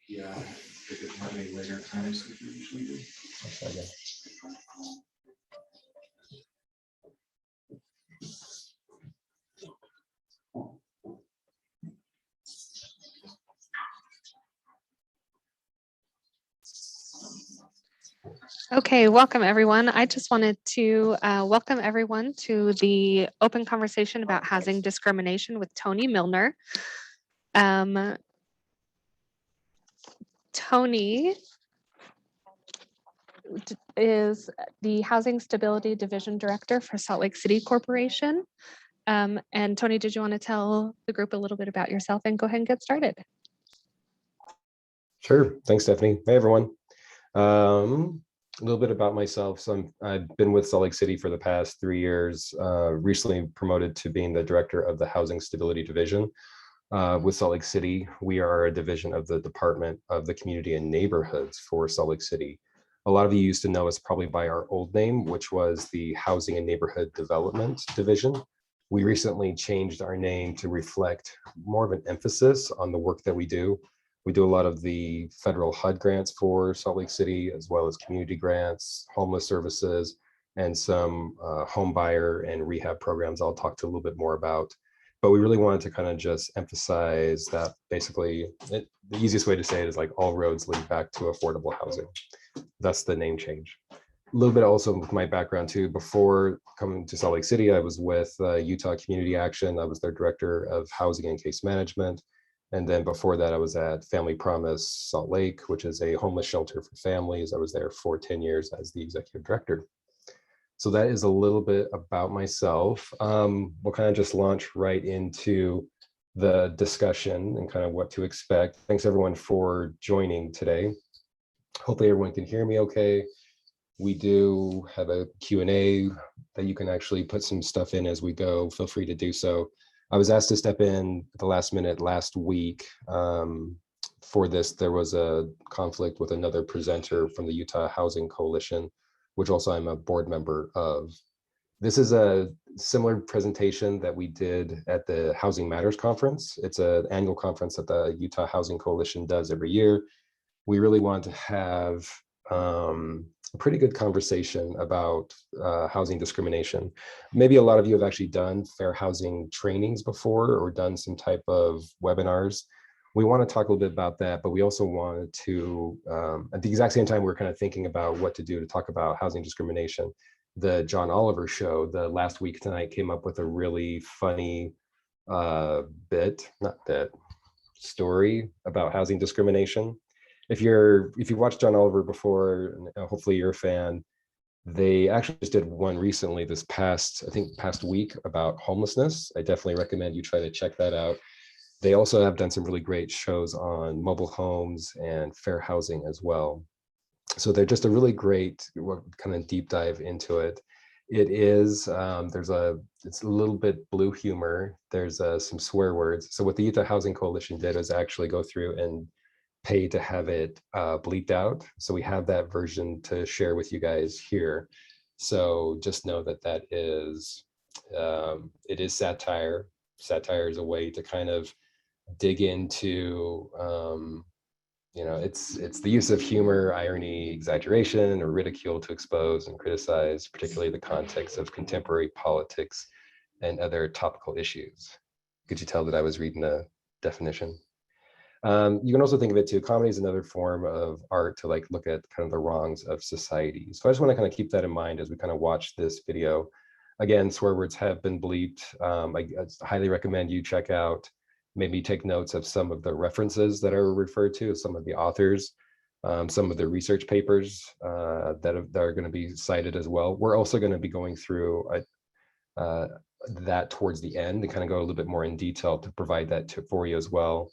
Yeah, if it have any later times that you usually do. Okay. Okay, welcome everyone. I just wanted to welcome everyone to the open conversation about housing discrimination with Tony Milner. Tony is the Housing Stability Division Director for Salt Lake City Corporation. And Tony, did you want to tell the group a little bit about yourself and go ahead and get started? Sure. Thanks, Stephanie. Hey, everyone. A little bit about myself. So I've been with Salt Lake City for the past 3 years, recently promoted to being the director of the Housing Stability Division. With Salt Lake City, we are a division of the Department of the Community and Neighborhoods for Salt Lake City. A lot of you used to know us probably by our old name, which was the Housing and Neighborhood Development Division. We recently changed our name to reflect more of an emphasis on the work that we do. We do a lot of the federal HUD grants for Salt Lake City, as well as community grants, homeless services, and some home buyer and rehab programs I'll talk to a little bit more about. But we really wanted to kind of just emphasize that basically, the easiest way to say it is like all roads lead back to affordable housing. That's the name change. A little bit also with my background too. Before coming to Salt Lake City, I was with Utah Community Action. I was their director of housing and case management. And then before that, I was at Family Promise Salt Lake, which is a homeless shelter for families. I was there for 10 years as the executive director. So that is a little bit about myself. We'll kind of just launch right into the discussion and kind of what to expect. Thanks everyone for joining today. Hopefully everyone can hear me okay. We do have a Q&A that you can actually put some stuff in as we go. Feel free to do so. I was asked to step in at the last minute last week. For this, there was a conflict with another presenter from the Utah Housing Coalition, which also I'm a board member of. This is a similar presentation that we did at the Housing Matters Conference. It's an annual conference that the Utah Housing Coalition does every year. We really want to have a pretty good conversation about housing discrimination. Maybe a lot of you have actually done fair housing trainings before or done some type of webinars. We want to talk a little bit about that, but we also wanted to, at the exact same time, we're kind of thinking about what to do to talk about housing discrimination. The John Oliver show, the last week tonight, came up with a really funny story about housing discrimination. If you watched John Oliver before, hopefully you're a fan. They actually just did one recently this past week about homelessness. I definitely recommend you try to check that out. They also have done some really great shows on mobile homes and fair housing as well. So they're just a really great kind of deep dive into it. It is, it's a little bit blue humor. There's some swear words. So what the Utah Housing Coalition did is actually go through and pay to have it bleeped out. So we have that version to share with you guys here. So just know that that is, it is satire. Satire is a way to kind of dig into, it's the use of humor, irony, exaggeration, or ridicule to expose and criticize, particularly the context of contemporary politics and other topical issues. Could you tell that I was reading a definition? You can also think of it too, comedy is another form of art to like look at kind of the wrongs of society. So I just want to kind of keep that in mind as we kind of watch this video. Again, swear words have been bleeped. I highly recommend you check out, maybe take notes of some of the references that are referred to, some of the authors, some of the research papers that are going to be cited as well. We're also going to be going through that towards the end and kind of go a little bit more in detail to provide that for you as well.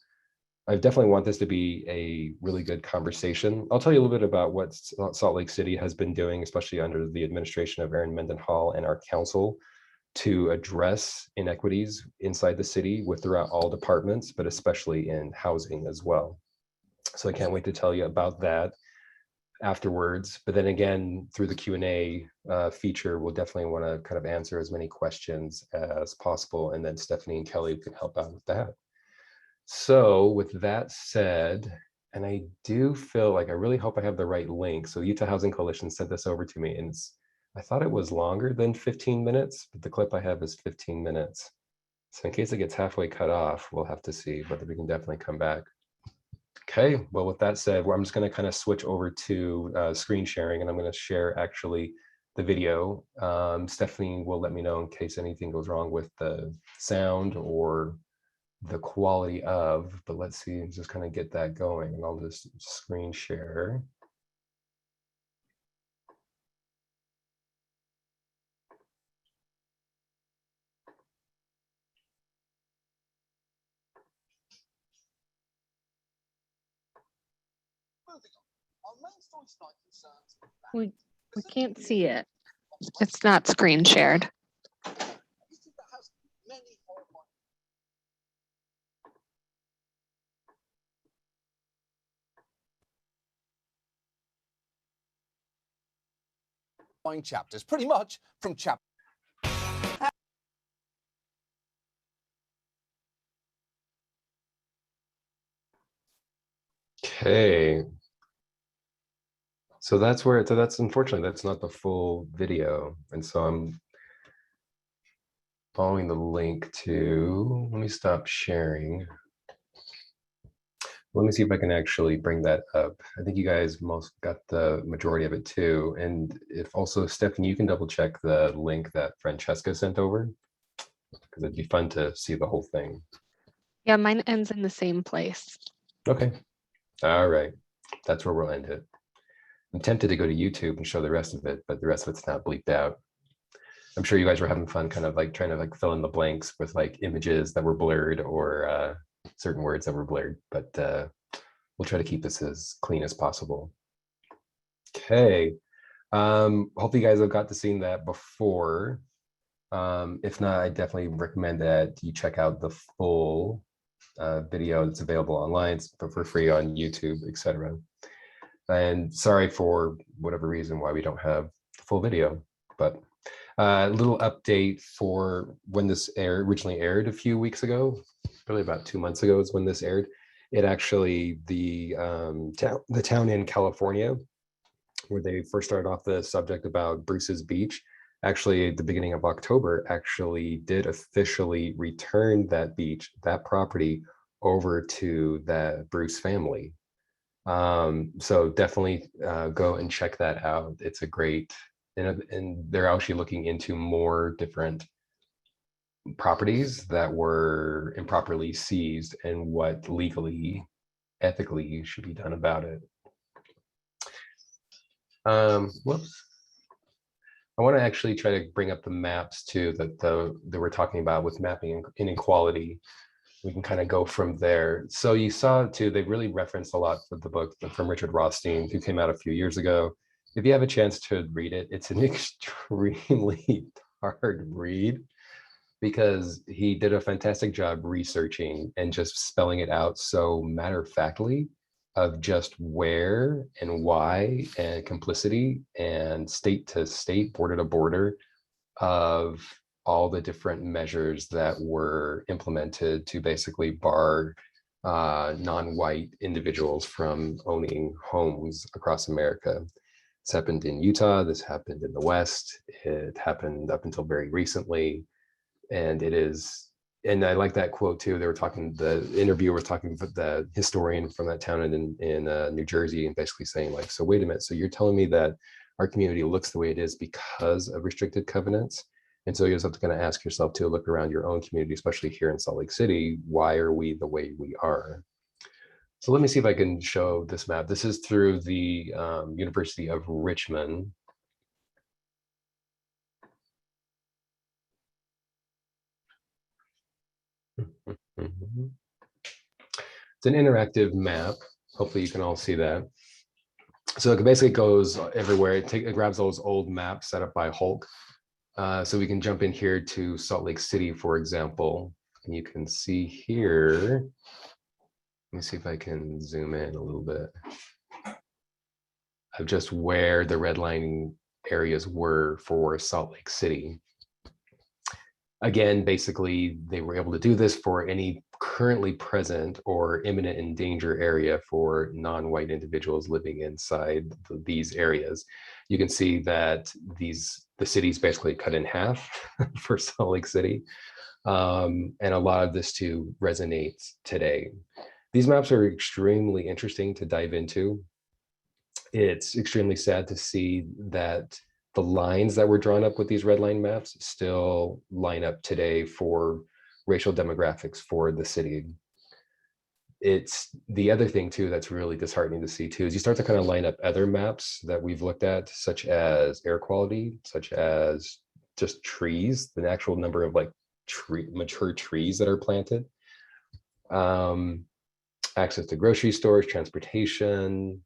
I definitely want this to be a really good conversation. I'll tell you a little bit about what Salt Lake City has been doing, especially under the administration of Aaron Mendenhall and our council, to address inequities inside the city throughout all departments, but especially in housing as well. So I can't wait to tell you about that afterwards. But then again, through the Q&A feature, we'll definitely want to kind of answer as many questions as possible. And then Stephanie and Kelly can help out with that. So with that said, and I do feel like I really hope I have the right link. So Utah Housing Coalition sent this over to me, and I thought it was longer than 15 minutes, but the clip I have is 15 minutes. So in case it gets halfway cut off, we'll have to see, but we can definitely come back. Okay, well, with that said, I'm just going to kind of switch over to screen sharing, and I'm going to share actually the video. Stephanie will let me know in case anything goes wrong with the sound or the quality of, but let's see, just kind of get that going, and I'll just screen share. We can't see it. It's not screen shared. Chapters, pretty much from chapter. Okay. So that's where, so that's unfortunately, that's not the full video. And so I'm following the link to, let me stop sharing. Let me see if I can actually bring that up. I think you guys most got the majority of it too. And if also, Stephanie, you can double check the link that Francesca sent over, because it'd be fun to see the whole thing. Yeah, mine ends in the same place. Okay. All right. That's where we'll end it. I'm tempted to go to YouTube and show the rest of it, but the rest of it's not bleeped out. I'm sure you guys were having fun kind of like trying to like fill in the blanks with like images that were blurred or certain words that were blurred, but we'll try to keep this as clean as possible. Okay. Hopefully you guys have got to see that before. If not, I definitely recommend that you check out the full video that's available online for free on YouTube, etc. And sorry for whatever reason why we don't have the full video, but a little update for when this originally aired a few weeks ago, probably about 2 months ago is when this aired. It actually, the town in California, where they first started off the subject about Bruce's Beach, actually at the beginning of October, actually did officially return that beach, that property, over to the Bruce family. So definitely go and check that out. It's a great, and they're actually looking into more different properties that were improperly seized and what legally, ethically should be done about it. Whoops. I want to actually try to bring up the maps too that we're talking about with mapping inequality. We can kind of go from there. So you saw too, they really referenced a lot of the book from Richard Rothstein, who came out a few years ago. If you have a chance to read it, it's an extremely hard read because he did a fantastic job researching and just spelling it out so matter-of-factly of just where and why and complicity and state to state, border to border of all the different measures that were implemented to basically bar non-white individuals from owning homes across America. This happened in Utah, this happened in the West, it happened up until very recently. And it is, and I like that quote too. They were talking, the interviewer was talking with the historian from that town in New Jersey, and basically saying like, so wait a minute, so you're telling me that our community looks the way it is because of restricted covenants? And so you just have to kind of ask yourself to look around your own community, especially here in Salt Lake City, why are we the way we are? So let me see if I can show this map. This is through the University of Richmond. It's an interactive map. Hopefully you can all see that. So it basically goes everywhere. It grabs those old maps set up by Hulk. So we can jump in here to Salt Lake City, for example. And you can see here, let me see if I can zoom in a little bit, of just where the redlining areas were for Salt Lake City. Again, basically, they were able to do this for any currently present or imminent in danger area for non-white individuals living inside these areas. You can see that the city's basically cut in half for Salt Lake City. And a lot of this too resonates today. These maps are extremely interesting to dive into. It's extremely sad to see that the lines that were drawn up with these red line maps still line up today for racial demographics for the city. It's the other thing too that's really disheartening to see too is you start to kind of line up other maps that we've looked at, such as air quality, such as just trees, the actual number of like mature trees that are planted, access to grocery stores, transportation,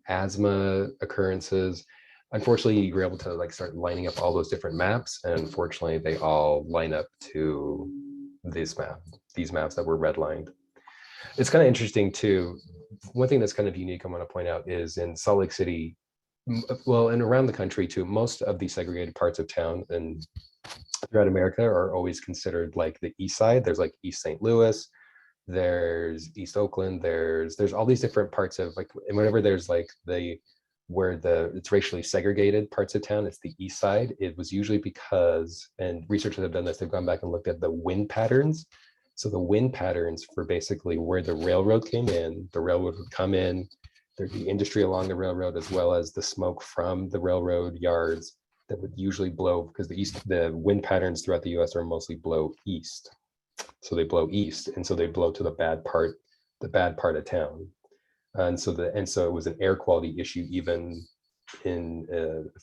asthma occurrences. Unfortunately, you were able to like start lining up all those different maps, and unfortunately, they all line up to these maps that were redlined. It's kind of interesting too. One thing that's kind of unique I want to point out is in Salt Lake City, well, and around the country too, most of the segregated parts of town and throughout America are always considered like the east side. There's like East St. Louis, there's East Oakland, there's all these different parts of like, and whenever there's like it's racially segregated parts of town, it's the east side. It was usually because, and researchers have done this, they've gone back and looked at the wind patterns. So the wind patterns for basically where the railroad came in, the railroad would come in, there'd be industry along the railroad, as well as the smoke from the railroad yards that would usually blow, because the wind patterns throughout the US are mostly blow east. So they blow east, and so they blow to the bad part of town. And so it was an air quality issue even in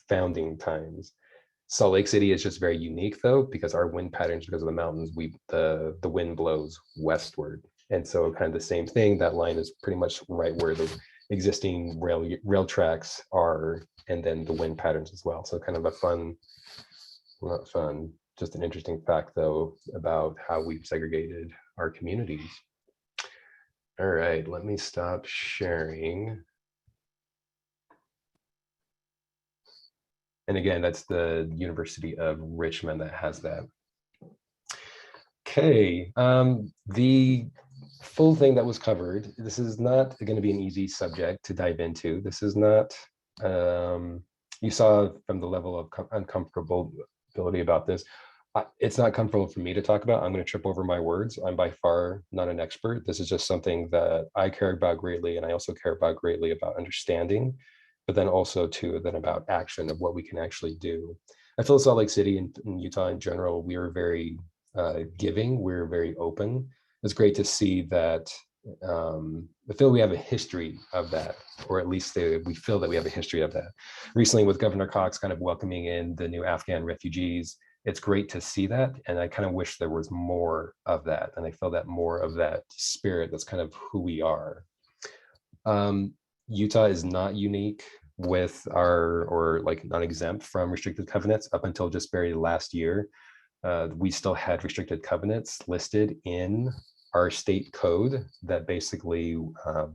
founding times. Salt Lake City is just very unique though, because our wind patterns, because of the mountains, the wind blows westward. And so kind of the same thing, that line is pretty much right where the existing rail tracks are, and then the wind patterns as well. So kind of not fun, just an interesting fact though, about how we've segregated our communities. All right, let me stop sharing. And again, that's the University of Richmond that has that. Okay, the full thing that was covered, this is not going to be an easy subject to dive into. This is not, you saw from the level of uncomfortability about this, it's not comfortable for me to talk about. I'm going to trip over my words. I'm by far not an expert. This is just something that I care about greatly, and I also care about greatly about understanding, but then also too then about action of what we can actually do. I feel Salt Lake City and Utah in general, we are very giving. We're very open. It's great to see that. I feel we have a history of that, or at least we feel that we have a history of that. Recently, with Governor Cox kind of welcoming in the new Afghan refugees, it's great to see that, and I kind of wish there was more of that, and I feel that more of that spirit, that's kind of who we are. Utah is not unique with or like not exempt from restricted covenants. Up until just very last year, we still had restricted covenants listed in our state code that basically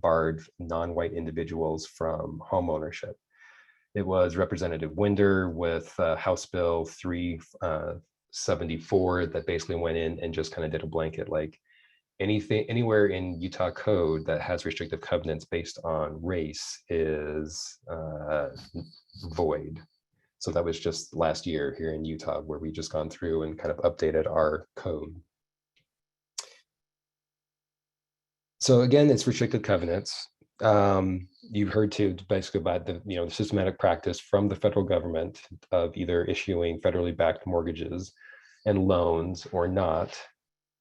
barred non-white individuals from home ownership. It was Representative Winder with House Bill 374 that basically went in and just kind of did a blanket, like anywhere in Utah code that has restrictive covenants based on race is void. So that was just last year here in Utah, where we just gone through and kind of updated our code. So again, it's restricted covenants. You've heard too basically about the the systematic practice from the federal government of either issuing federally backed mortgages and loans or not.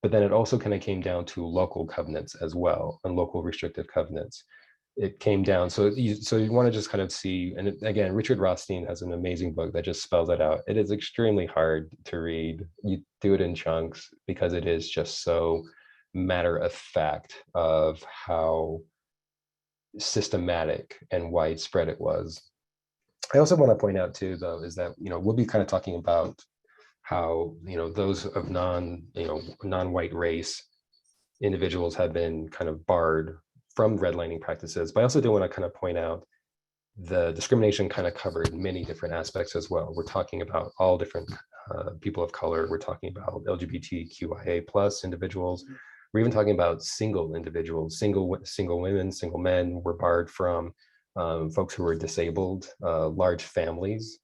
But then it also kind of came down to local covenants as well, and local restrictive covenants. It came down, so you want to just kind of see, and again, Richard Rothstein has an amazing book that just spells it out. It is extremely hard to read. You do it in chunks because it is just so matter of fact of how systematic and widespread it was. I also want to point out too, though, is that we'll be kind of talking about how those of non-white race individuals have been kind of barred from redlining practices. But I also do want to kind of point out the discrimination kind of covered many different aspects as well. We're talking about all different people of color. We're talking about LGBTQIA plus individuals. We're even talking about single individuals, single women, single men. We're barred from folks who are disabled, large families.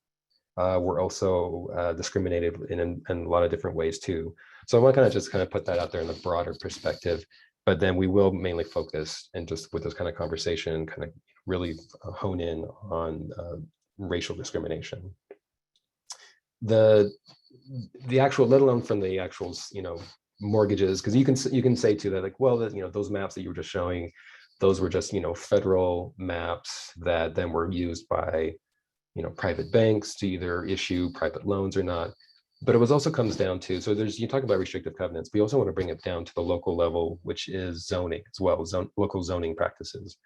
We're also discriminated in a lot of different ways too. So I want to just put that out there in the broader perspective, but then we will mainly focus and just with this kind of conversation, really hone in on racial discrimination. The actual, let alone from the actual, mortgages, because you can say too that like, well, those maps that you were just showing, those were just federal maps that then were used by private banks to either issue private loans or not. But it also comes down to, so you talk about restrictive covenants, we also want to bring it down to the local level, which is zoning as well, local zoning practices.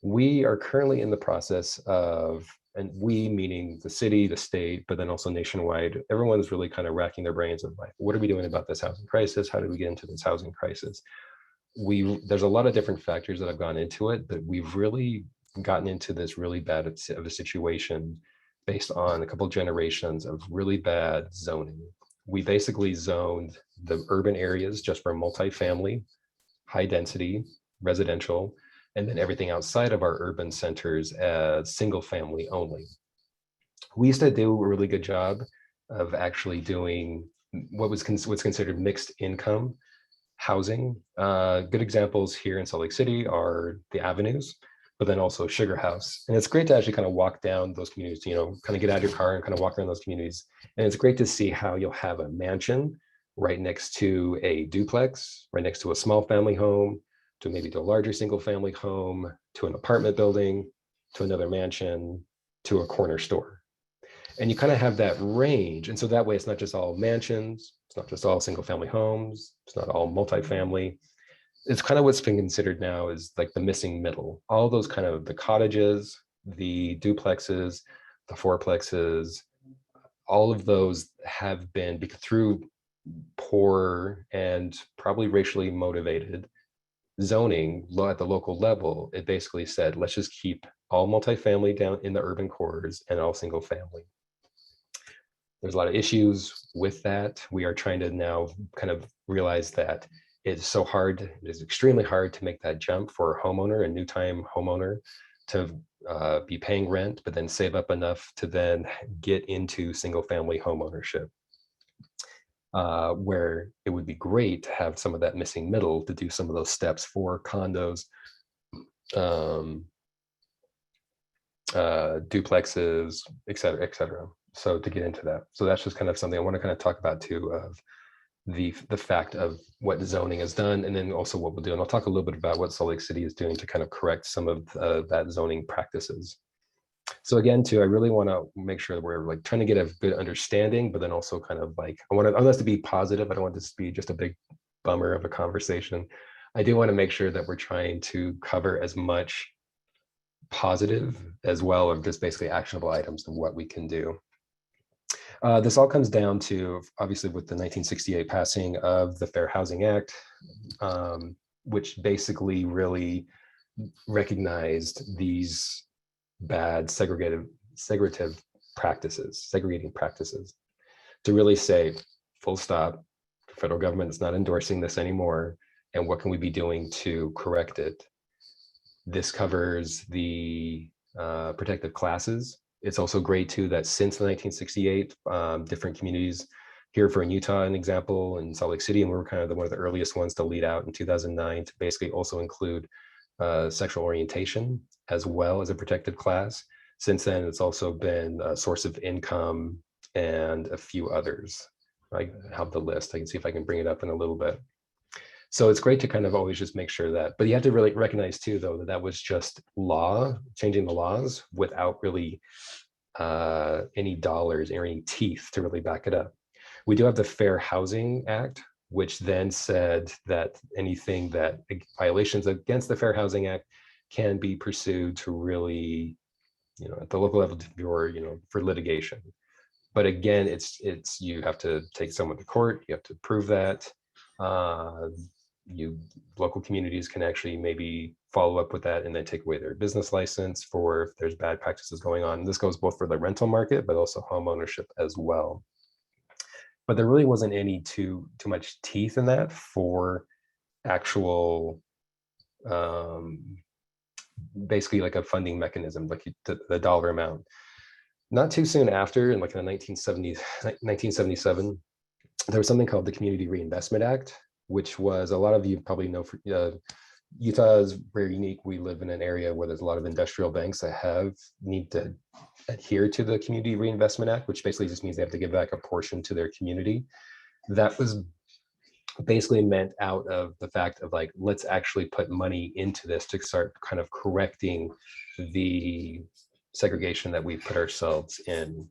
We are currently in the process of, and we meaning the city, the state, but then also nationwide, everyone's really racking their brains of like, what are we doing about this housing crisis? How did we get into this housing crisis? There's a lot of different factors that have gone into it, but we've really gotten into this really bad of a situation based on a couple generations of really bad zoning. We basically zoned the urban areas just for multifamily, high density, residential, and then everything outside of our urban centers as single family only. We used to do a really good job of actually doing what's considered mixed income housing. Good examples here in Salt Lake City are the Avenues, but then also Sugar House. And it's great to actually walk down those communities, get out of your car and walk around those communities. And it's great to see how you'll have a mansion right next to a duplex, right next to a small family home, to maybe to a larger single family home, to an apartment building, to another mansion, to a corner store. And you have that range. And so that way it's not just all mansions, it's not just all single family homes, it's not all multifamily. It's what's been considered now is like the missing middle. All those the cottages, the duplexes, the fourplexes, all of those have been through poor and probably racially motivated zoning at the local level. It basically said, let's just keep all multifamily down in the urban cores and all single family. There's a lot of issues with that. We are trying to now realize that it's so hard, it is extremely hard to make that jump for a homeowner, a new time homeowner, to be paying rent, but then save up enough to then get into single family home ownership. Where it would be great to have some of that missing middle to do some of those steps for condos, duplexes, et cetera, et cetera. So to get into that. So that's just something I want to talk about too, of the fact of what zoning has done, and then also what we'll do. And I'll talk a little bit about what Salt Lake City is doing to correct some of that zoning practices. So again, too, I really want to make sure that we're trying to get a good understanding, but then also I want us to be positive. I don't want this to be just a big bummer of a conversation. I do want to make sure that we're trying to cover as much positive as well, or just basically actionable items of what we can do. This all comes down to, obviously, with the 1968 passing of the Fair Housing Act, which basically really recognized these bad segregating practices, to really say, full stop, the federal government is not endorsing this anymore, and what can we be doing to correct it? This covers the protected classes. It's also great too that since the 1968, different communities here in Utah, an example, in Salt Lake City, and we were one of the earliest ones to lead out in 2009 to basically also include sexual orientation as well as a protected class. Since then, it's also been a source of income and a few others. I have the list. I can see if I can bring it up in a little bit. So it's great to always just make sure that, but you have to really recognize too, though, that was just law, changing the laws without really any dollars or any teeth to really back it up. We do have the Fair Housing Act, which then said that anything that violations against the Fair Housing Act can be pursued to really, at the local level for litigation. But again, it's you have to take someone to court, you have to prove that. Local communities can actually maybe follow up with that and then take away their business license for if there's bad practices going on. And this goes both for the rental market, but also home ownership as well. but there really wasn't any too much teeth in that for actual basically like a funding mechanism, like the dollar amount. Not too soon after, in like the 1977, there was something called the Community Reinvestment Act, which was, a lot of you probably know, Utah is very unique. We live in an area where there's a lot of industrial banks that need to adhere to the Community Reinvestment Act, which basically just means they have to give back a portion to their community. That was basically meant out of the fact of like, let's actually put money into this to start kind of correcting the segregation that we put ourselves in.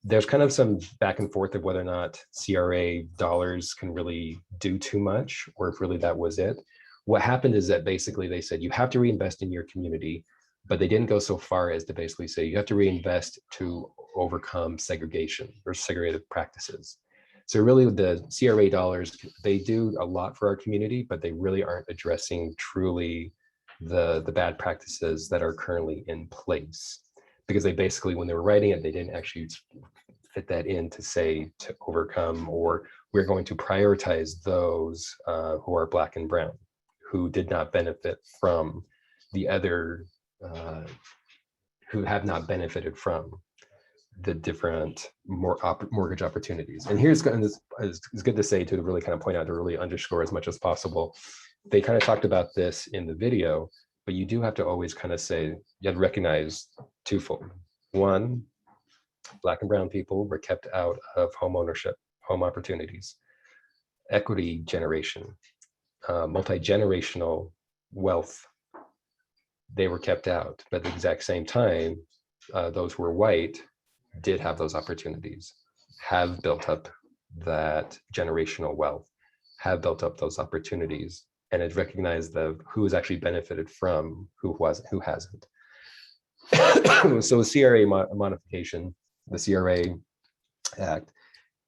There's kind of some back and forth of whether or not CRA dollars can really do too much, or if really that was it. What happened is that basically they said you have to reinvest in your community, but they didn't go so far as to basically say you have to reinvest to overcome segregation or segregated practices. So really the CRA dollars, they do a lot for our community, but they really aren't addressing truly the bad practices that are currently in place. Because they basically, when they were writing it, they didn't actually fit that in to say to overcome, or we're going to prioritize those who are Black and brown, who did not benefit from the other, who have not benefited from the different mortgage opportunities. And here's, it's good to say, to really kind of point out, to really underscore as much as possible. They kind of talked about this in the video, but you do have to always kind of say, you have to recognize twofold. One, Black and brown people were kept out of home ownership, home opportunities, equity generation, multi-generational wealth. They were kept out, but at the exact same time, those who were white did have those opportunities, have built up that generational wealth, have built up those opportunities, and it recognized who has actually benefited from who hasn't. So the CRA modification, the CRA Act,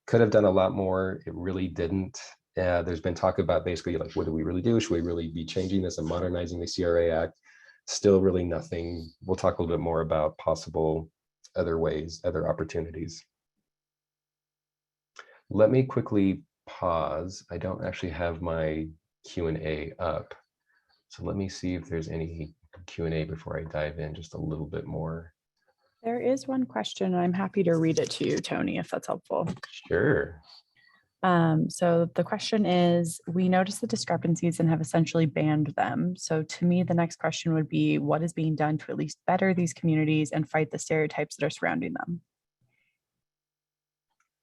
could have done a lot more. It really didn't. There's been talk about basically like, what do we really do? Should we really be changing this and modernizing the CRA Act? Still really nothing. We'll talk a little bit more about possible other ways, other opportunities. Let me quickly pause. I don't actually have my Q&A up. So let me see if there's any Q&A before I dive in just a little bit more. There is one question, and I'm happy to read it to you, Tony, if that's helpful. Sure. So the question is, we noticed the discrepancies and have essentially banned them. So to me, the next question would be, what is being done to at least better these communities and fight the stereotypes that are surrounding them?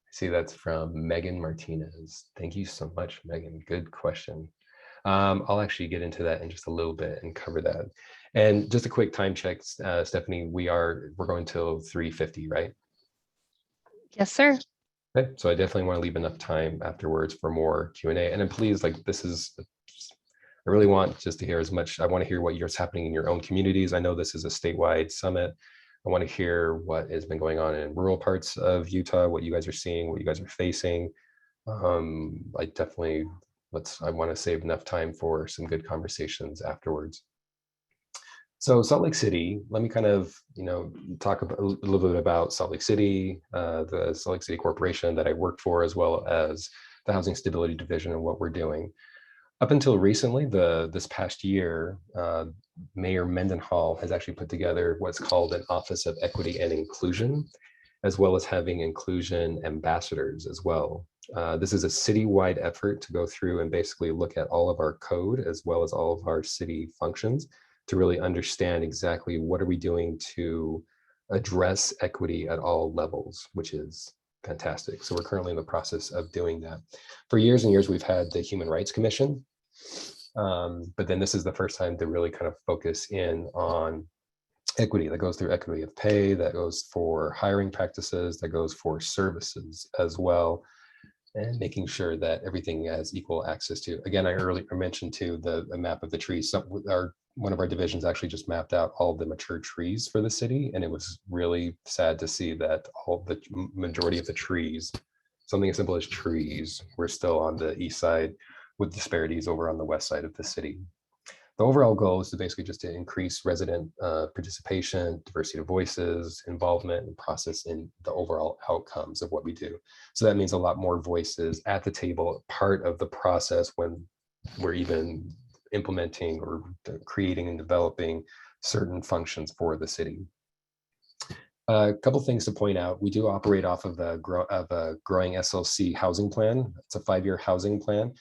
I see that's from Megan Martinez. Thank you so much, Megan. Good question. I'll actually get into that in just a little bit and cover that. And just a quick time check, Stephanie, we're going till 3:50, right? Yes, sir. Okay, so I definitely want to leave enough time afterwards for more Q&A. And then please, like, I really want just to hear as much. I want to hear what's happening in your own communities. I know this is a statewide summit. I want to hear what has been going on in rural parts of Utah, what you guys are seeing, what you guys are facing. I definitely, I want to save enough time for some good conversations afterwards. So Salt Lake City, let me kind of, talk a little bit about Salt Lake City, the Salt Lake City Corporation that I work for, as well as the Housing Stability Division and what we're doing. Up until recently, this past year, Mayor Mendenhall has actually put together what's called an Office of Equity and Inclusion, as well as having inclusion ambassadors as well. This is a citywide effort to go through and basically look at all of our code, as well as all of our city functions, to really understand exactly what are we doing to address equity at all levels, which is fantastic. So we're currently in the process of doing that. For years and years, we've had the Human Rights Commission, but then this is the first time to really kind of focus in on equity. That goes through equity of pay, that goes for hiring practices, that goes for services as well, and making sure that everything has equal access to. Again, I earlier mentioned too the map of the trees. One of our divisions actually just mapped out all the mature trees for the city, and it was really sad to see that all the majority of the trees, something as simple as trees, were still on the east side, with disparities over on the west side of the city. The overall goal is to basically just to increase resident participation, diversity of voices, involvement, and process in the overall outcomes of what we do. So that means a lot more voices at the table, part of the process when we're even implementing or creating and developing certain functions for the city. A couple things to point out. We do operate off of a growing SLC housing plan. It's a 5-year housing plan.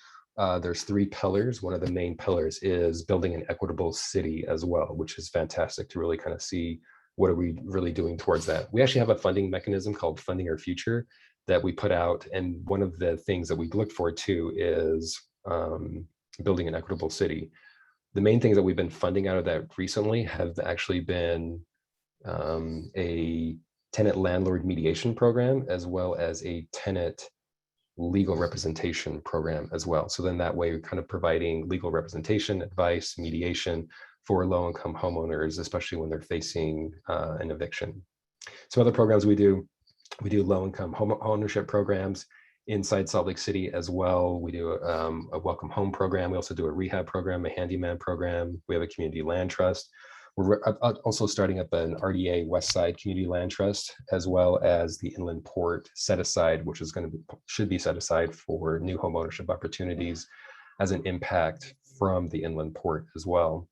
There's 3 pillars. One of the main pillars is building an equitable city as well, which is fantastic to really kind of see what are we really doing towards that. We actually have a funding mechanism called Funding Our Future that we put out. And one of the things that we look forward to is building an equitable city. The main things that we've been funding out of that recently have actually been a tenant landlord mediation program, as well as a tenant legal representation program as well. So then that way we're kind of providing legal representation, advice, mediation for low-income homeowners, especially when they're facing an eviction. Some other programs we do low-income home ownership programs inside Salt Lake City as well. We do a welcome home program. We also do a rehab program, a handyman program. We have a community land trust. We're also starting up an RDA West Side Community Land Trust, as well as the Inland Port Set Aside, which is should be set aside for new home ownership opportunities as an impact from the Inland Port as well.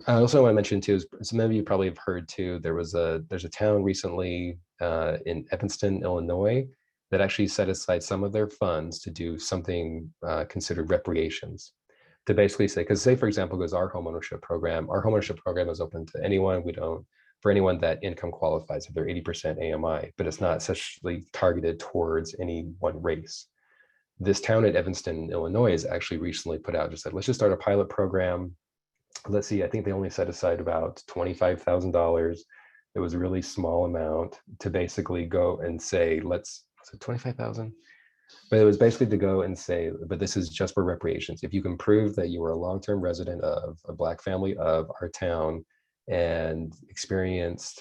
I also want to mention too, some of you probably have heard too, there's a town recently in Evanston, Illinois, that actually set aside some of their funds to do something considered reparations. To basically say, because say for example, goes our homeownership program is open to anyone. For anyone that income qualifies, if they're 80% AMI, but it's not essentially targeted towards any one race. This town at Evanston, Illinois, has actually recently put out, just said, let's just start a pilot program. Let's see, I think they only set aside about $25,000. It was a really small amount to basically go and say, was it 25,000? But it was basically to go and say, but this is just for reparations. If you can prove that you were a long-term resident of a Black family of our town and experienced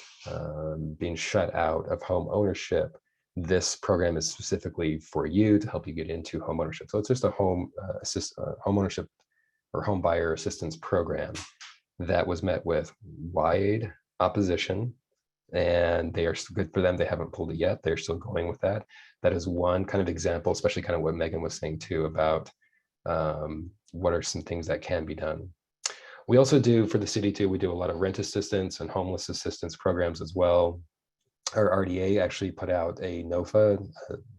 being shut out of home ownership, this program is specifically for you to help you get into home ownership. So it's just a home ownership or home buyer assistance program that was met with wide opposition. And they are good for them. They haven't pulled it yet. They're still going with that. That is one kind of example, especially kind of what Megan was saying too about what are some things that can be done. We also do for the city too, we do a lot of rent assistance and homeless assistance programs as well. Our RDA actually put out a NOFA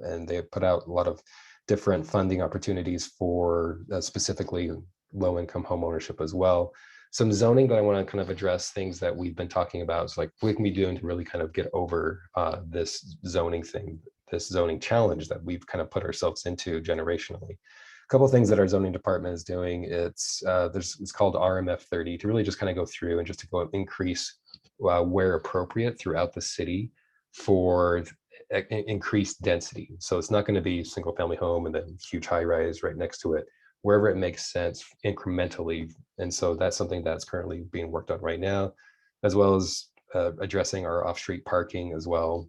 and they put out a lot of different funding opportunities for specifically low-income home ownership as well. Some zoning that I want to kind of address, things that we've been talking about is like, what can we do to really kind of get over this zoning thing, this zoning challenge that we've kind of put ourselves into generationally. A couple of things that our zoning department is doing, it's called RMF 30 to really just kind of go through and just to go increase where appropriate throughout the city for increased density. So it's not going to be single family home and then huge high rise right next to it, wherever it makes sense incrementally. And so that's something that's currently being worked on right now, as well as addressing our off-street parking as well.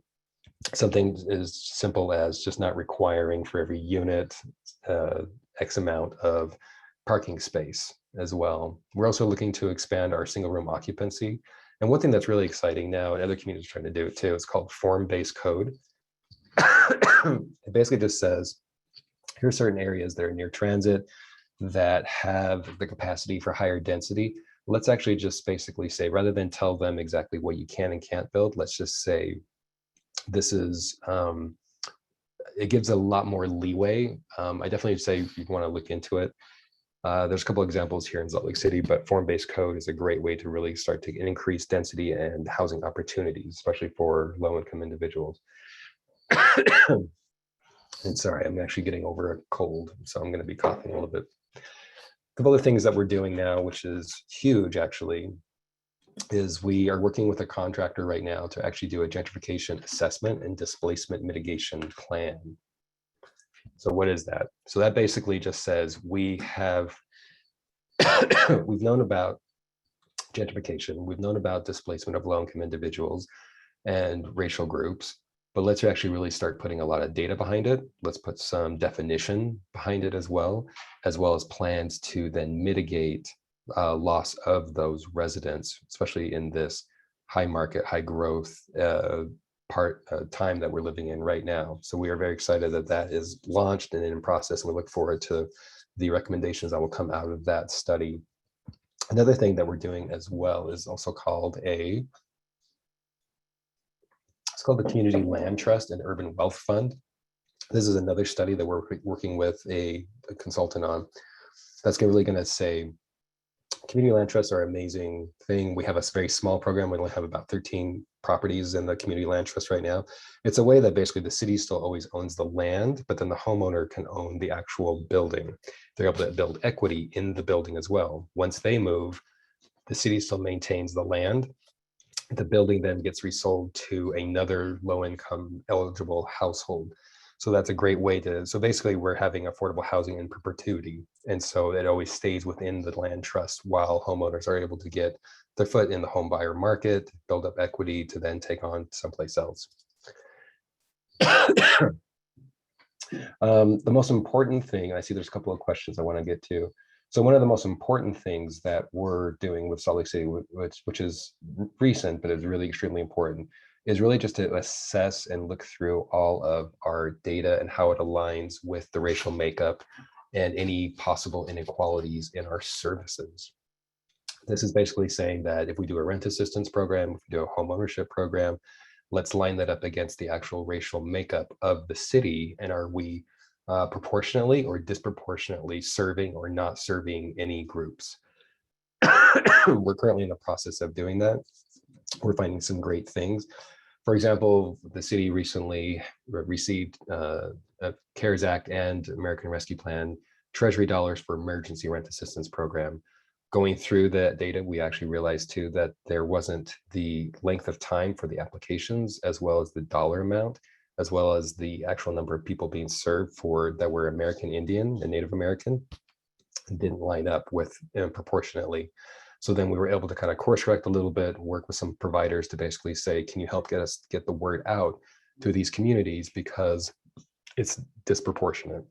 Something as simple as just not requiring for every unit X amount of parking space as well. We're also looking to expand our single room occupancy. And one thing that's really exciting now, and other communities are trying to do it too, it's called form-based code. It basically just says, here are certain areas that are near transit that have the capacity for higher density. Let's actually just basically say, rather than tell them exactly what you can and can't build, let's just say this is, it gives a lot more leeway. I definitely say if you want to look into it, there's a couple examples here in Salt Lake City, but form-based code is a great way to really start to increase density and housing opportunities, especially for low-income individuals. And sorry, I'm actually getting over a cold, so I'm going to be coughing a little bit. A couple of things that we're doing now, which is huge actually, is we are working with a contractor right now to actually do a gentrification assessment and displacement mitigation plan. So what is that? So that basically just says we've known about gentrification, we've known about displacement of low-income individuals and racial groups, but let's actually really start putting a lot of data behind it. Let's put some definition behind it as well as plans to then mitigate loss of those residents, especially in this high market, high growth time that we're living in right now. So we are very excited that that is launched and in process, and we look forward to the recommendations that will come out of that study. Another thing that we're doing as well is also called it's called the Community Land Trust and Urban Wealth Fund. This is another study that we're working with a consultant on that's really going to say community land trusts are an amazing thing. We have a very small program. We only have about 13 properties in the community land trust right now. It's a way that basically the city still always owns the land, but then the homeowner can own the actual building. They're able to build equity in the building as well. Once they move, the city still maintains the land. The building then gets resold to another low-income eligible household. So that's a great way to, so basically we're having affordable housing in perpetuity. And so it always stays within the land trust while homeowners are able to get their foot in the home buyer market, build up equity to then take on someplace else. The most important thing, I see there's a couple of questions I want to get to. So one of the most important things that we're doing with Salt Lake City, which is recent, but is really extremely important, is really just to assess and look through all of our data and how it aligns with the racial makeup and any possible inequalities in our services. This is basically saying that if we do a rent assistance program, if we do a home ownership program, let's line that up against the actual racial makeup of the city, and are we proportionately or disproportionately serving or not serving any groups? We're currently in the process of doing that. We're finding some great things. For example, the city recently received a CARES Act and American Rescue Plan Treasury dollars for emergency rent assistance program. Going through that data, we actually realized too that there wasn't the length of time for the applications, as well as the dollar amount, as well as the actual number of people being served for that were American Indian and Native American, didn't line up with proportionately. So then we were able to kind of course correct a little bit, work with some providers to basically say, can you help get the word out to these communities, because it's disproportionate.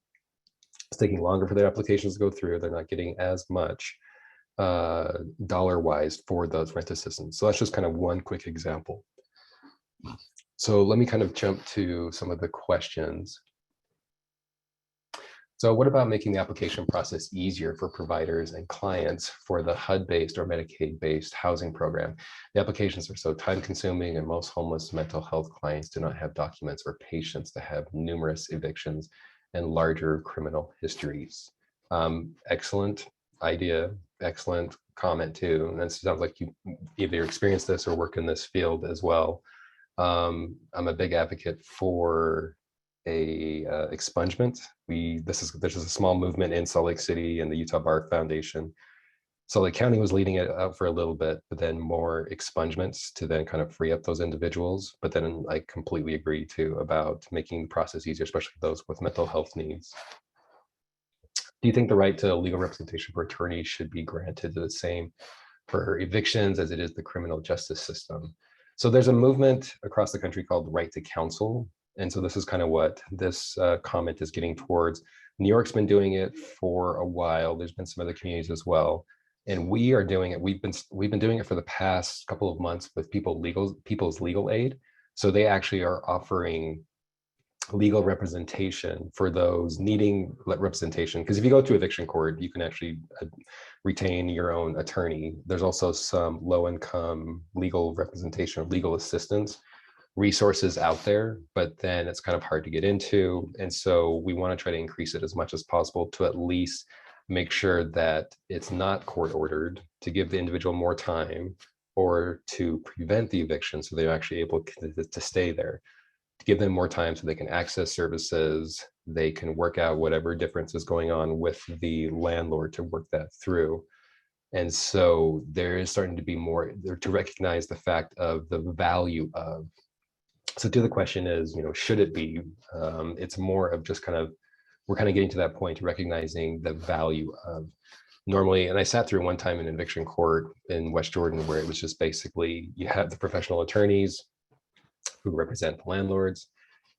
It's taking longer for their applications to go through. They're not getting as much dollar-wise for those rent assistance. So that's just kind of one quick example. So let me kind of jump to some of the questions. So what about making the application process easier for providers and clients for the HUD-based or Medicaid-based housing program? The applications are so time-consuming, and most homeless mental health clients do not have documents or patience to have numerous evictions and larger criminal histories. Excellent idea, excellent comment too. And it sounds like you either experienced this or work in this field as well. I'm a big advocate for expungement. There's a small movement in Salt Lake City and the Utah Bar Foundation. Salt Lake County was leading it out for a little bit, but then more expungements to then kind of free up those individuals. But then I completely agree too about making the process easier, especially those with mental health needs. Do you think the right to legal representation for attorneys should be granted the same for evictions as it is the criminal justice system? So there's a movement across the country called Right to Counsel. And so this is kind of what this comment is getting towards. New York's been doing it for a while. There's been some other communities as well. And we are doing it. We've been doing it for the past couple of months with People's Legal Aid. So they actually are offering legal representation for those needing representation. Because if you go to eviction court, you can actually retain your own attorney. There's also some low-income legal representation, legal assistance resources out there, but then it's kind of hard to get into. And so we want to try to increase it as much as possible to at least make sure that it's not court ordered, to give the individual more time, or to prevent the eviction so they're actually able to stay there, to give them more time so they can access services, they can work out whatever difference is going on with the landlord to work that through. And so there is starting to be more to recognize the fact of the value of. So to the question is, should it be? It's more of just we're kind of getting to that point, recognizing the value of normally. And I sat through one time in eviction court in West Jordan, where it was just basically, you have the professional attorneys who represent the landlords.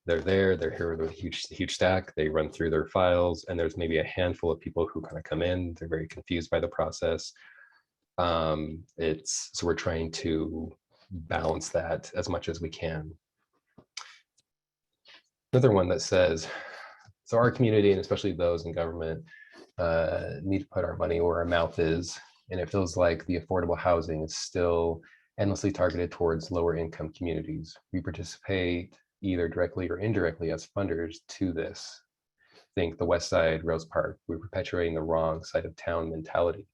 They're here with a huge stack. They run through their files, and there's maybe a handful of people who kind of come in. They're very confused by the process. So we're trying to balance that as much as we can. Another one that says, so our community, and especially those in government, need to put our money where our mouth is. And it feels like the affordable housing is still endlessly targeted towards lower income communities. We participate either directly or indirectly as funders to this. Think the West Side, Rose Park, we're perpetuating the wrong side of town mentality.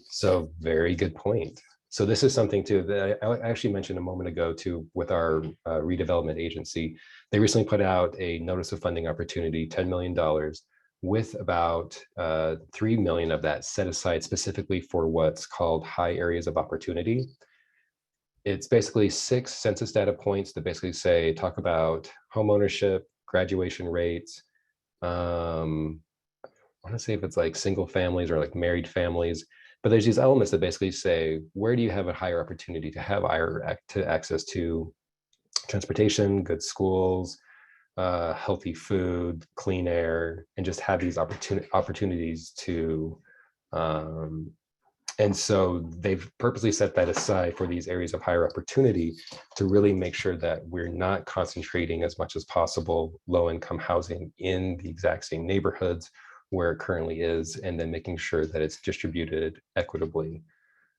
So very good point. So this is something too that I actually mentioned a moment ago too with our redevelopment agency. They recently put out a notice of funding opportunity, $10 million, with about 3 million of that set aside specifically for what's called high areas of opportunity. It's basically 6 census data points that basically say, talk about home ownership, graduation rates. I want to say if it's like single families or like married families, but there's these elements that basically say, where do you have a higher opportunity to have access to transportation, good schools, healthy food, clean air, and just have these opportunities to, and so they've purposely set that aside for these areas of higher opportunity to really make sure that we're not concentrating as much as possible low-income housing in the exact same neighborhoods where it currently is, and then making sure that it's distributed equitably.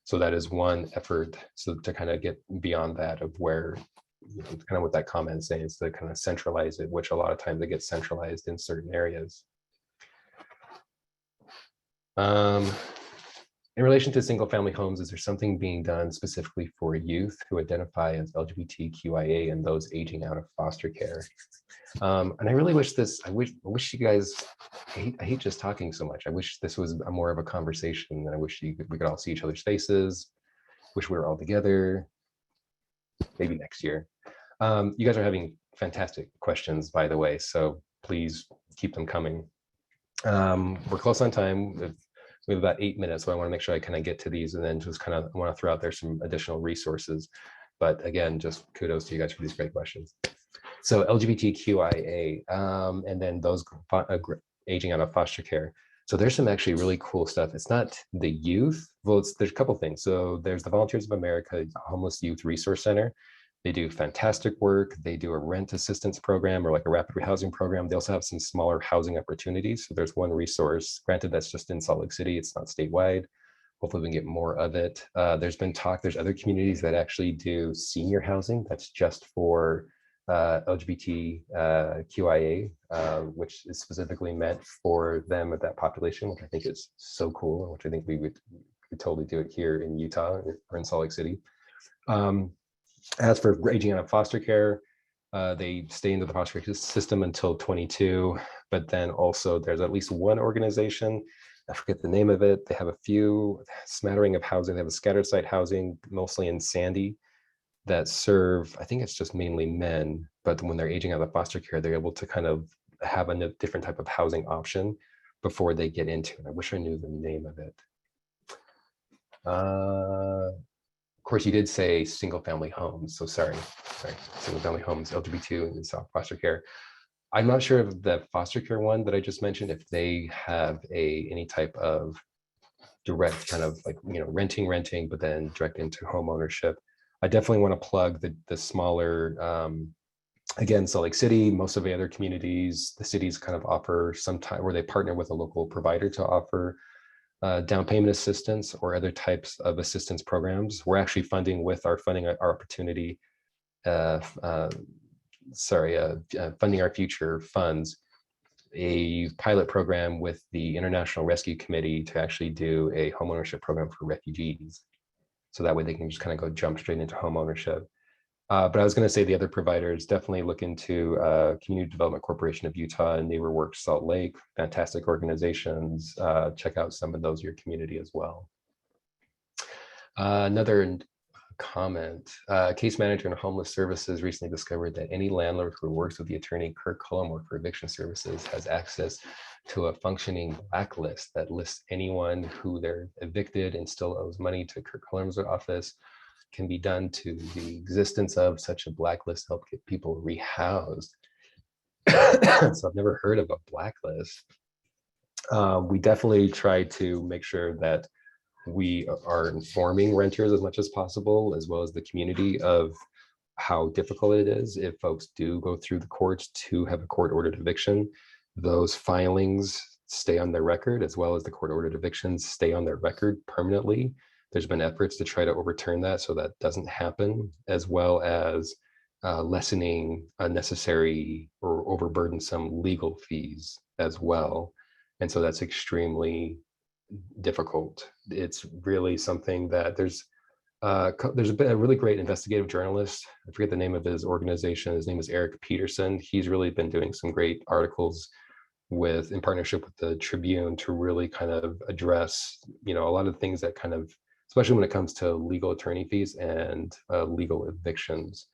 So that is one effort, so to kind of get beyond that of where, you know, kind of what that comment is saying, is to kind of centralize it, which a lot of times it gets centralized in certain areas. In relation to single family homes, is there something being done specifically for youth who identify as LGBTQIA and those aging out of foster care? And I really wish this, I wish you guys, I hate just talking so much. I wish this was more of a conversation, and I wish we could all see each other's faces. Wish we were all together, maybe next year. You guys are having fantastic questions, by the way, so please keep them coming. We're close on time. We have about 8 minutes, so I want to make sure I kind of get to these, and then just kind of want to throw out there some additional resources. But again, just kudos to you guys for these great questions. So LGBTQIA, and then those aging out of foster care. So there's some actually really cool stuff. It's not the youth. Well, there's a couple things. So there's the Volunteers of America Homeless Youth Resource Center. They do fantastic work. They do a rent assistance program or like a rapid rehousing program. They also have some smaller housing opportunities. So there's one resource, granted that's just in Salt Lake City, it's not statewide. Hopefully we can get more of it. There's been talk, there's other communities that actually do senior housing that's just for LGBTQIA, which is specifically meant for them of that population, which I think is so cool, and which I think we would totally do it here in Utah or in Salt Lake City. As for aging out of foster care, they stay into the foster care system until 22, but then also there's at least one organization, I forget the name of it, they have a few smattering of housing. They have a scattered site housing, mostly in Sandy, that serve, I think it's just mainly men, but when they're aging out of foster care, they're able to kind of have a different type of housing option before they get into it. I wish I knew the name of it. Of course, you did say single family homes, so sorry, single family homes, LGBT and South foster care. I'm not sure if the foster care one that I just mentioned, if they have any type of direct kind of like, you know, renting, but then direct into home ownership. I definitely want to plug the smaller, again, Salt Lake City, most of the other communities, the cities kind of offer some time where they partner with a local provider to offer down payment assistance or other types of assistance programs. We're actually funding with our funding our opportunity, funding our future funds, a pilot program with the International Rescue Committee to actually do a homeownership program for refugees. So that way they can just kind of go jump straight into home ownership. But I was going to say the other providers definitely look into Community Development Corporation of Utah and NeighborWorks Salt Lake, fantastic organizations. Check out some of those in your community as well. Another comment, case manager in homeless services recently discovered that any landlord who works with the attorney Kirk Cullum for eviction services has access to a functioning blacklist that lists anyone who they're evicted and still owes money to Kirk Cullum's office. Can be done to the existence of such a blacklist help get people rehoused. So I've never heard of a blacklist. We definitely try to make sure that we are informing renters as much as possible, as well as the community, of how difficult it is if folks do go through the courts to have a court-ordered eviction. Those filings stay on their record, as well as the court-ordered evictions stay on their record permanently. There's been efforts to try to overturn that so that doesn't happen, as well as lessening unnecessary or overburdensome legal fees as well. And so that's extremely difficult. It's really something that there's been a really great investigative journalist. I forget the name of his organization. His name is Eric Peterson. He's really been doing some great articles in partnership with the Tribune to really kind of address, a lot of things that kind of, especially when it comes to legal attorney fees and legal evictions.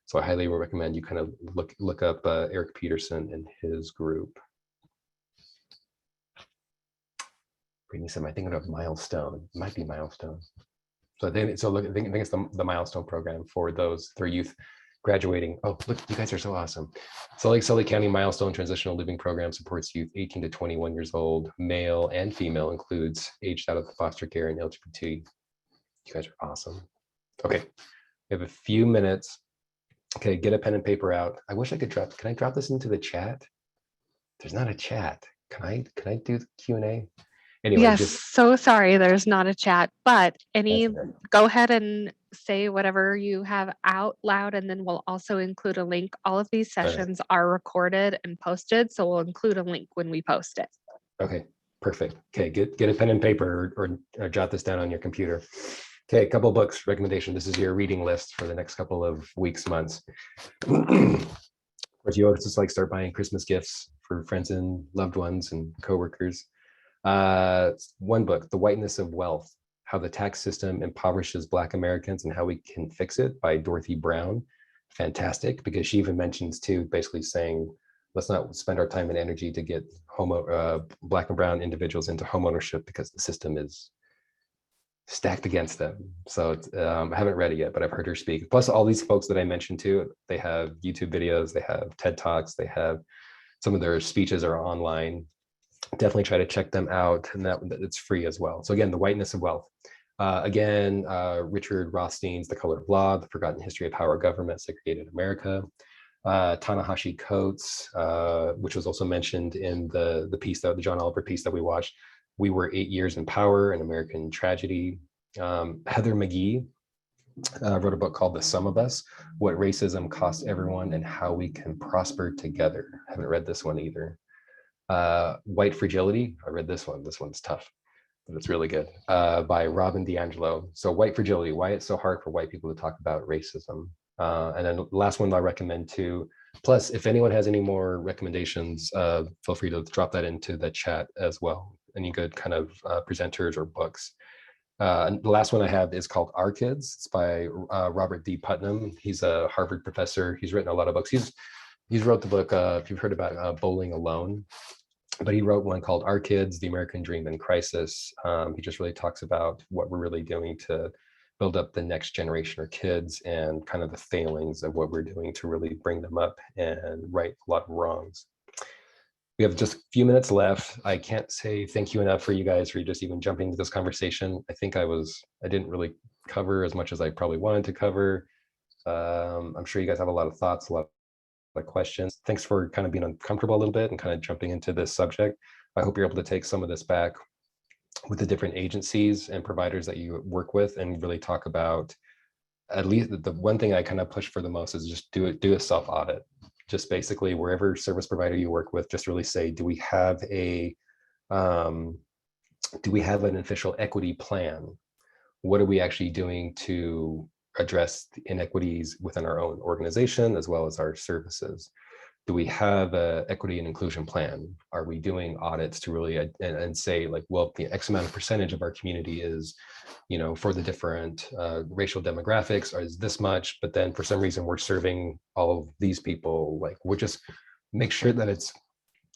So I highly recommend you kind of look up Eric Peterson and his group. Brittany said, "I think of Milestone." It might be Milestone. So I think it's the Milestone program for their youth graduating. Oh, look, you guys are so awesome. Salt Lake County Milestone Transitional Living Program supports youth 18 to 21 years old, male and female, includes aged out of the foster care and LGBT. You guys are awesome. Okay, we have a few minutes. Okay, get a pen and paper out. I wish I could can I drop this into the chat? There's not a chat. Can I do the Q&A? Anyway, Yes, so sorry, there's not a chat, but okay. go ahead and say whatever you have out loud, and then we'll also include a link. All of these sessions are recorded and posted, so we'll include a link when we post it. Okay, perfect. Okay, get a pen and paper or jot this down on your computer. Okay, a couple of books recommendation. This is your reading list for the next couple of weeks, months. If you always just like start buying Christmas gifts for friends and loved ones and coworkers. One book, The Whiteness of Wealth, How the Tax System Impoverishes Black Americans and How We Can Fix It, by Dorothy Brown. Fantastic, because she even mentions too, basically saying, let's not spend our time and energy to get Black and brown individuals into homeownership because the system is stacked against them. So I haven't read it yet, but I've heard her speak. Plus all these folks that I mentioned too, they have YouTube videos, they have TED Talks, they have some of their speeches are online. Definitely try to check them out, and that it's free as well. So again, The Whiteness of Wealth. Richard Rothstein's The Color of Law, The Forgotten History of Power, Government, Segregated America. Ta-Nehisi Coates, which was also mentioned in the piece, the John Oliver piece that we watched, We Were 8 Years in Power, An American Tragedy. Heather McGhee wrote a book called The Sum of Us, What Racism Costs Everyone and How We Can Prosper Together. I haven't read this one either. White Fragility, I read this one. This one's tough, but it's really good, by Robin DiAngelo. So White Fragility, why it's so hard for white people to talk about racism. And then the last one I recommend too. Plus, if anyone has any more recommendations, feel free to drop that into the chat as well. Any good kind of presenters or books. And the last one I have is called Our Kids. It's by Robert D. Putnam. He's a Harvard professor. He's written a lot of books. He's wrote the book, if you've heard about Bowling Alone, but he wrote one called Our Kids, The American Dream in Crisis. He just really talks about what we're really doing to build up the next generation of kids and kind of the failings of what we're doing to really bring them up and right a lot of wrongs. We have just a few minutes left. I can't say thank you enough for you guys for just even jumping into this conversation. I think I didn't really cover as much as I probably wanted to cover. I'm sure you guys have a lot of thoughts, a lot of questions. Thanks for kind of being uncomfortable a little bit and kind of jumping into this subject. I hope you're able to take some of this back with the different agencies and providers that you work with and really talk about, at least the one thing I kind of push for the most is just do a self-audit. Just basically wherever service provider you work with, just really say, do we have an official equity plan? What are we actually doing to address the inequities within our own organization as well as our services? Do we have an equity and inclusion plan? Are we doing audits to really and say like, well, the X amount of percentage of our community is, for the different racial demographics, or is this much, but then for some reason we're serving all of these people, like we'll just make sure that it's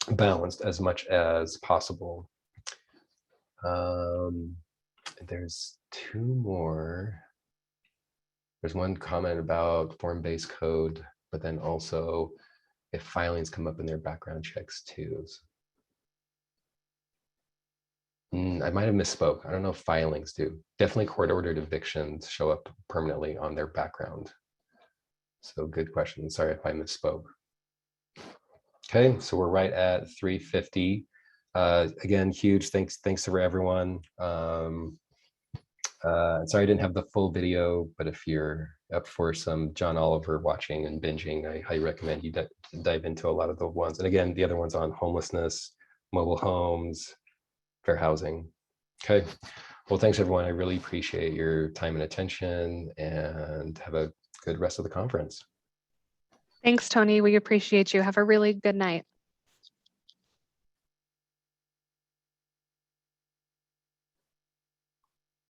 balanced as much as possible. There's two more. There's one comment about form-based code, but then also if filings come up in their background checks too. I might have misspoke. I don't know if filings do. Definitely court-ordered evictions show up permanently on their background. So good question. Sorry if I misspoke. Okay, so we're right at 3:50. Again, huge thanks to everyone. Sorry I didn't have the full video, but if you're up for some John Oliver watching and binging, I highly recommend you dive into a lot of the ones. And again, the other ones on homelessness, mobile homes, fair housing. Okay, well, thanks everyone. I really appreciate your time and attention, and have a good rest of the conference. Thanks, Tony. We appreciate you. Have a really good night.